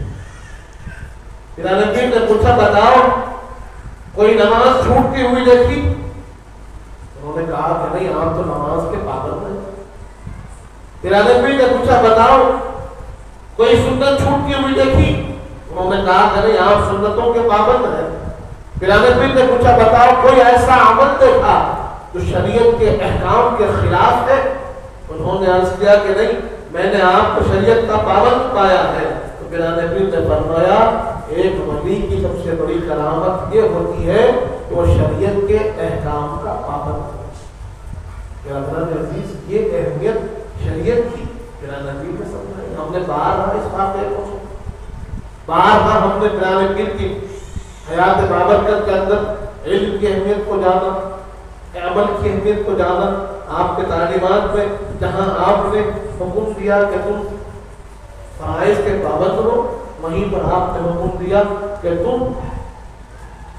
نبی نے پوچھا بتاؤ کوئی نماز چھوٹتی ہوئی دیکھی؟ انہوں نے کہا کہ نہیں، آپ تو نماز کے پابند ہیں۔ پھر نبی نے پوچھا بتاؤ کوئی سنت چھوٹتی ہوئی دیکھی؟ انہوں نے کہا کہ نہیں، آپ سنتوں کے پابند ہیں۔ پھر نبی نے پوچھا بتاؤ کوئی ایسا عمل دیکھا جو شریعت کے احکام کے خلاف ہے؟ انہوں نے عرض کیا کہ نہیں، میں نے آپ کو شریعت کا پابند پایا ہے۔ تو پھر نبی نے فرمایا ایک ولی کی سب سے بڑی کرامت یہ ہوتی ہے کہ وہ شریعت کے احکام کا پابند ہے۔ پھر حضرت عزیز یہ اہمیت شریعت کی پھر نبی نے سمجھائی۔ ہم نے بارہا اس واقعے کو بارہا ہم نے قرآن مجید کی حیات بابرکت کے اندر علم کی اہمیت کو جانا، عمل کی اہمیت کو جانا۔ آپ کے تعلیمات میں جہاں آپ نے حکم دیا کہ تم فرائض کے پابند رہو، وہیں پر آپ نے حکم دیا کہ تم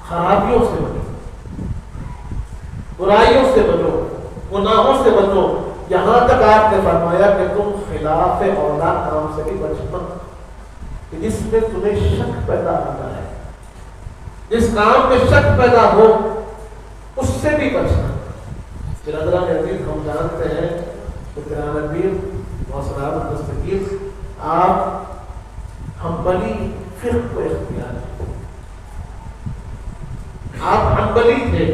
خرابیوں سے بچو، برائیوں سے بچو، گناہوں سے بچو، یہاں تک آپ نے فرمایا کہ تم خلاف اولا کام سے بھی بچنا، جس میں تمہیں شک پیدا ہوتا ہے، جس کام میں شک پیدا ہو اس سے بھی بچنا۔ پھر حضرات عزیز ہم جانتے ہیں کہ قرآن مجید واسرات دستگیر آپ حنبلی فرق کو اختیار کیا، آپ حنبلی تھے،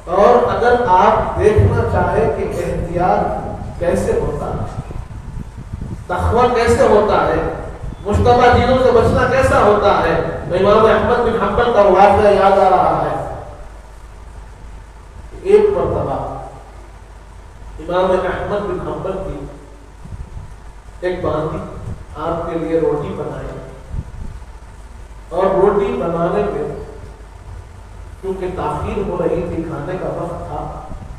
اور اگر آپ دیکھنا چاہیں کہ احتیاط کیسے ہوتا ہے، تقویٰ کیسے ہوتا ہے، مشتبہ چیزوں سے بچنا کیسا ہوتا ہے، تو امام احمد بن حنبل کا واقعہ یاد آ رہا ہے۔ ایک مرتبہ امام احمد بن حنبل کی ایک باندھی آپ کے لیے روٹی بنائی، اور روٹی بنانے میں کیونکہ تاخیر ہو رہی تھی، کھانے کا وقت تھا،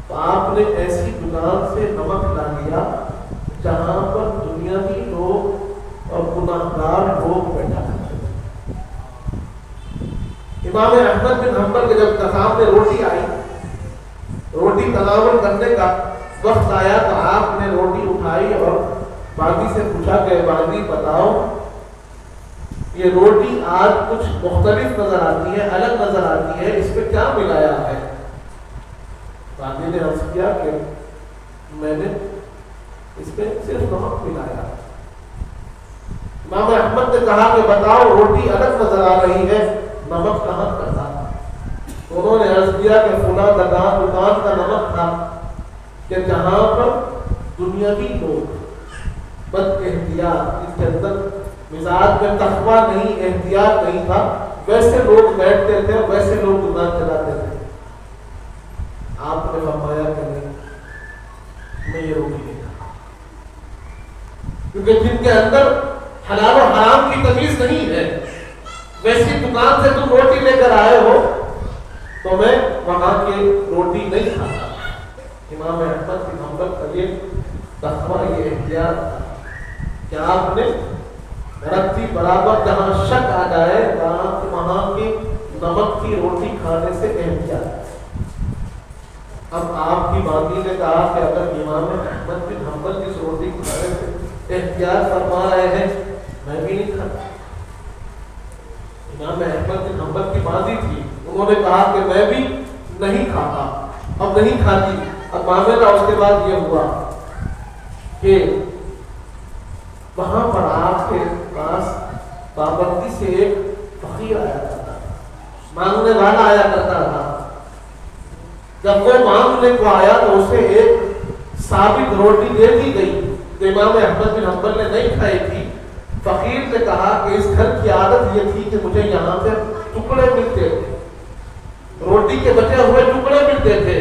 تو آپ نے ایسی دکان سے نمک لا لیا جہاں پر دنیاوی لوگ اور گناہگار لوگ بیٹھا کرتے تھے۔ امام احمد بن حنبل کے جب سامنے روٹی آئی، روٹی تناول کرنے کا وقت آیا، تو آپ نے روٹی اٹھائی اور باندھی سے پوچھا کہ باندھی بتاؤ یہ روٹی آج کچھ مختلف نظر آتی ہے، الگ نظر آتی ہے، اس میں کیا ملایا ہے؟ باندھی نے عرض کیا کہ میں نے اس میں صرف نمک ملایا۔ امام احمد نے کہا کہ بتاؤ روٹی الگ نظر آ رہی ہے، نمک کہاں کا تھا؟ انہوں نے عرض کیا کہ فلاں دکان کا نمک تھا کہ جہاں پر دنیاوی لوگ بد احتیاط، جس کے اندر مزاج میں تقویٰ نہیں، احتیاط نہیں تھا، ویسے لوگ بیٹھتے تھے اور ویسے لوگ دکان چلاتے تھے۔ آپ نے فرمایا کہ نہیں، میں یہ روٹی نہیں کھاتا، کیونکہ جن کے اندر حلال و حرام کی تمیز نہیں ہے، ویسی دکان سے تم روٹی لے کر آئے ہو تو میں وہاں کی روٹی نہیں کھاتا۔ امام احمد بن حنبل کا یہ تقویٰ، یہ احتیاط کہ آپ نے رتی برابر جہاں شک آ جائے وہاں کی نمک کی روٹی کھانے سے احتیاط۔ اب آپ کی باندھی نے کہا کہ اگر امام احمد بن حنبل کی روٹی کھانے سے احتیاط فرما رہے ہیں، میں بھی نہیں کھاتا۔ امام احمد بن حنبل کی باندھی تھی، انہوں نے کہا کہ میں بھی نہیں کھاتا، اب نہیں کھاتی۔ اب معاملہ اس کے بعد یہ ہوا کہ وہاں پر آپ کے پاس پابندی سے ایک فقیر آیا کرتا تھا، مانگنے والا آیا کرتا تھا۔ جب وہ مانگنے کو آیا تو اسے ایک ثابت روٹی دے دی گئی جو امام احمد بن حنبل نے نہیں کھائی تھی۔ فقیر نے کہا کہ اس گھر کی عادت یہ تھی کہ مجھے یہاں سے ٹکڑے ملتے تھے، روٹی کے بچے ہوئے ٹکڑے ملتے تھے،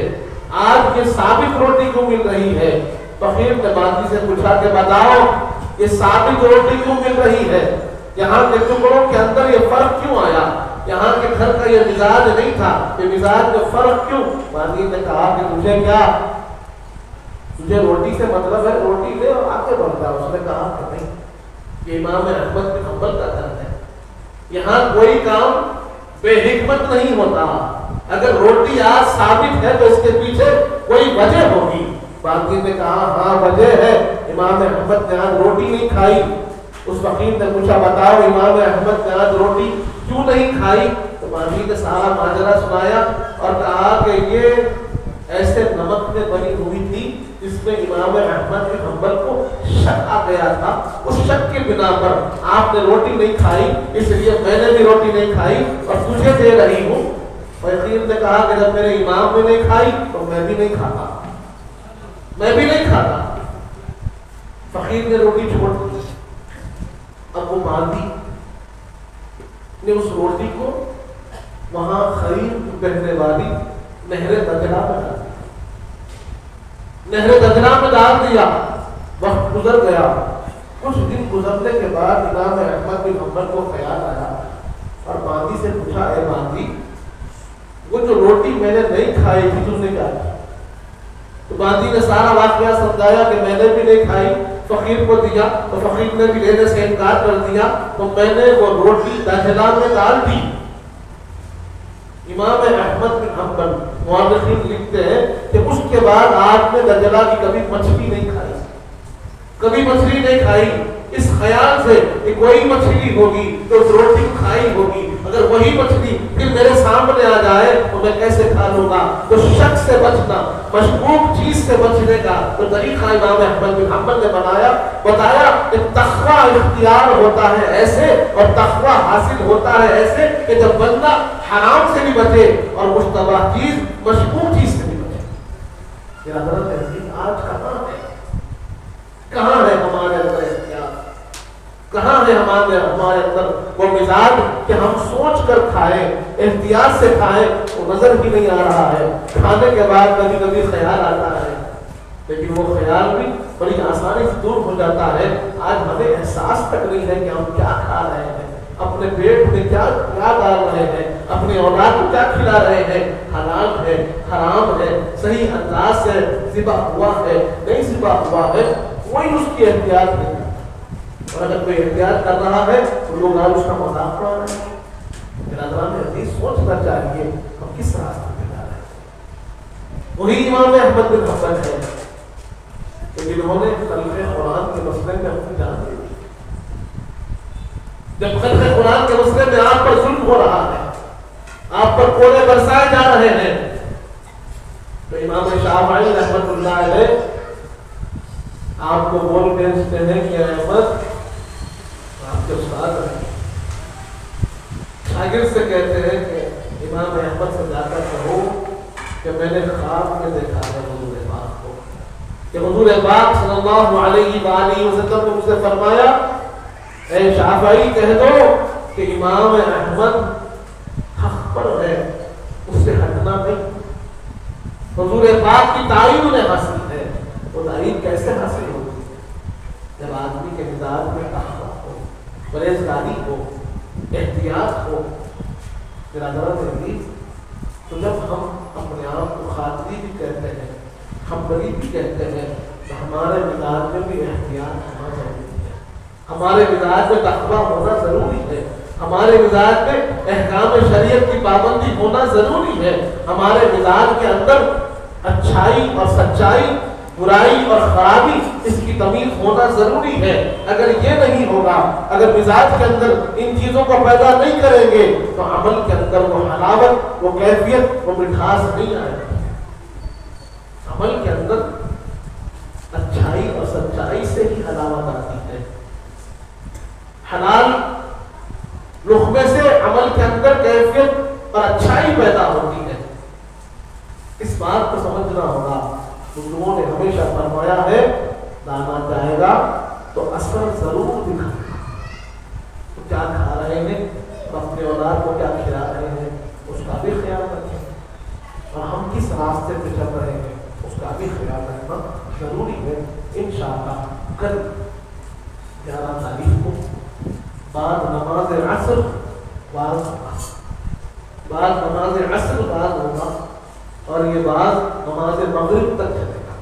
آج یہ ثابت روٹی کیوں مل رہی ہے؟ فقیر نے باندھی سے پوچھا کہ بتاؤ یہ ثابت روٹی کیوں مل رہی ہے؟ یہاں کے ٹکڑوں کے اندر یہ فرق کیوں آیا؟ یہاں کے گھر کا یہ مزاج نہیں تھا، یہ مزاج میں فرق کیوں؟ باندھی نے کہا کہ تجھے کیا، تجھے روٹی سے مطلب ہے، روٹی لے اور آگے بڑھ جا۔ اس نے کہا کہ نہیں، یہ امام احمد بن حنبل کا گھر ہے، یہاں کوئی کام بے حکمت نہیں ہوتا، اگر روٹی آج ثابت ہے تو اس کے پیچھے کوئی وجہ ہوگی۔ باندھی نے کہا ہاں وجہ ہے، امام احمد نے آج روٹی نہیں کھائی۔ اس فقیر نے پوچھا بتاؤ امام احمد نے آج روٹی کیوں نہیں کھائی؟ تو ماضی نے سارا ماجرا سنایا اور کہا کہ یہ ایسے نمک میں بنی ہوئی تھی جس میں امام احمد بن حنبل کو شک آ گیا تھا. اس شک کی بنا پر آپ نے روٹی نہیں کھائی, اس لیے میں نے بھی روٹی نہیں کھائی اور تجھے دے رہی ہوں. فقیر نے کہا کہ جب میرے امام نے نہیں کھائی تو میں بھی نہیں کھاتا, میں بھی نہیں کھاتا. فقیر نے روٹی چھوڑ دی. اب وہ ماضی نے اس روٹی کو وہاں خرید بہنے والی نہر دجلہ میں ڈال دیا. نہر دجلہ میں ڈال دیا. وقت گزر گیا. کچھ دن گزرنے کے بعد امام احمد بن حنبل کو خیال آیا اور ماضی سے پوچھا, اے ماضی, وہ جو روٹی میں نے نہیں کھائی تھی تم نے کیا کیا؟ تو ماضی نے سارا واقعہ سمجھایا کہ میں نے بھی نہیں کھائی, فقیر کو دیا تو فقیر نے بھی لینے سے انکار کر دیا, تو میں نے وہ روٹی دجلہ میں ڈال دی. امام احمد بن حنبل مورخین لکھتے ہیں کہ اس کے بعد آپ نے دجلہ کی کبھی مچھلی نہیں کھائی, کبھی مچھلی نہیں کھائی, اس خیال سے کہ کوئی مچھلی ہوگی تو اس روٹی کو کھائی ہوگی, اگر وہی مچھلی پھر میرے سامنے آ جائے تو میں کیسے کھا لوں گا. تو شک سے بچنا, مشکوک چیز سے بچنے کا تو طریقہ امام احمد بن حنبل نے بتایا کہ تقویٰ اختیار ہوتا ہے ایسے اور تقویٰ حاصل ہوتا ہے ایسے کہ جب بندہ حرام سے بھی بچے اور مشتبہ چیز, مشکوک چیز سے بھی بچے. یہ حضرت آج کہاں ہے, کہاں ہے ہمارے اندر احتیاط, کہاں ہے ہمارے اندر وہ مزاج کہ ہم سوچ کر کھائیں, احتیاط سے کھائیں, وہ نظر ہی نہیں آ رہا ہے. کھانے کے بعد کبھی کبھی خیال آتا ہے لیکن وہ خیال بھی بڑی آسانی سے دور ہو جاتا ہے. آج ہمیں احساس تک نہیں ہے کہ ہم کیا کھا رہے ہیں, اپنے پیٹ میں کیا ڈال رہے ہیں, اپنے اولاد کو کیا کھلا رہے ہیں, حلال ہے, حرام ہے, صحیح انداز سے ذبح ہوا ہے, نہیں ذبح ہوا ہے, کوئی اس کی احتیاط نہیں. اور اگر کوئی احتیاط کر رہا ہے تو لوگ آج اس کا مذاق اڑا رہے ہیں. برادران عزیز, سوچنا چاہیے ہم کس راستے پہ جا رہے ہیں. وہی امام احمد بن حنبل ہے کہ جنہوں نے خلق قرآن کے مسئلے میں اپنی جان دے دی. جب خلق قرآن کے مسئلے میں آپ پر ظلم ہو رہا ہے, آپ پر کوڑے برسائے جا رہے ہیں, تو امام شافعی رحمۃ اللہ علیہ آپ کو بول بھیجتے ہیں کہ احمد, آپ کے استاد ہیں, شاگرد سے کہتے ہیں کہ امام احمد سے جا کر کہو کہ میں نے خواب میں دیکھا ہے حضور پاک کو, کہ حضور پاک صلی اللہ علیہ وآلہ وسلم نے مجھ سے فرمایا, اے شافعی کہہ دو کہ امام احمد حق پر ہے, اس سے ہٹنا نہیں. حضور پاک کی تعین انہیں حاصل ہے. وہ تعین کیسے حاصل ہوگی؟ جب آدمی کے مزاج میں تقویٰ ہو, پرہیزگاری ہو, احتیاط ہو. برادران عزیز, تو جب ہم اپنے آپ کو خاطری بھی کہتے ہیں, ہمدردی بھی کہتے ہیں, تو ہمارے مزاج میں بھی احتیاط ہونا ضروری ہے, ہمارے مزاج میں تقویٰ ہونا ضروری ہے, ہمارے مزاج میں احکام شریعت کی پابندی ہونا ضروری ہے, ہمارے مزاج کے اندر اچھائی اور سچائی, برائی اور خرابی, اس کی تمیز ہونا ضروری ہے. اگر یہ نہیں ہوگا, اگر مزاج کے اندر ان چیزوں کو پیدا نہیں کریں گے تو عمل کے اندر وہ حلاوت, وہ کیفیت, وہ مٹھاس نہیں آئے گی. عمل کے اندر اچھائی اور سچائی سے ہی حلاوت آتی ہے. حلال لقمے سے عمل کے اندر کیفیت اور اچھائی پیدا ہوتی ہے. اس بات کو سمجھنا ہوگا. بزرگوں نے ہمیشہ فرمایا ہے, دانا جائے گا تو اثر ضرور دکھائے گا. تو کیا کھا رہے ہیں, اپنے اولاد کو کیا کھلا رہے ہیں, اس کا بھی خیال رکھیں, اور ہم کس راستے پہ چل رہے ہیں اس کا بھی خیال رکھنا ضروری ہے. انشاءاللہ کل 11 تاریخ کو بعد نماز عصر بعد ہوگا, اور یہ بعد نماز مغرب تک چلے گا.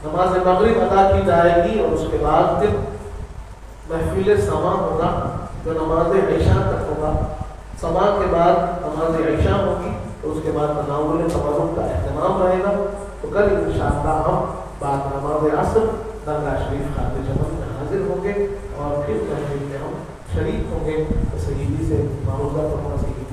نماز مغرب ادا کی جائے گی اور اس کے بعد پھر محفل سما ہوگا جو نماز عشاء تک ہوگا. سما کے بعد نماز عشاء ہوگی تو اس کے بعد تناول تبرک کا اہتمام رہے گا. تو کل انشاءاللہ ہم بعد نماز عصر درگاہ شریف خاطر جمع میں حاضر ہوں گے اور پھر محفل میں ہم شریک ہوں گے. سیدی سے معروضہ فرما سیدی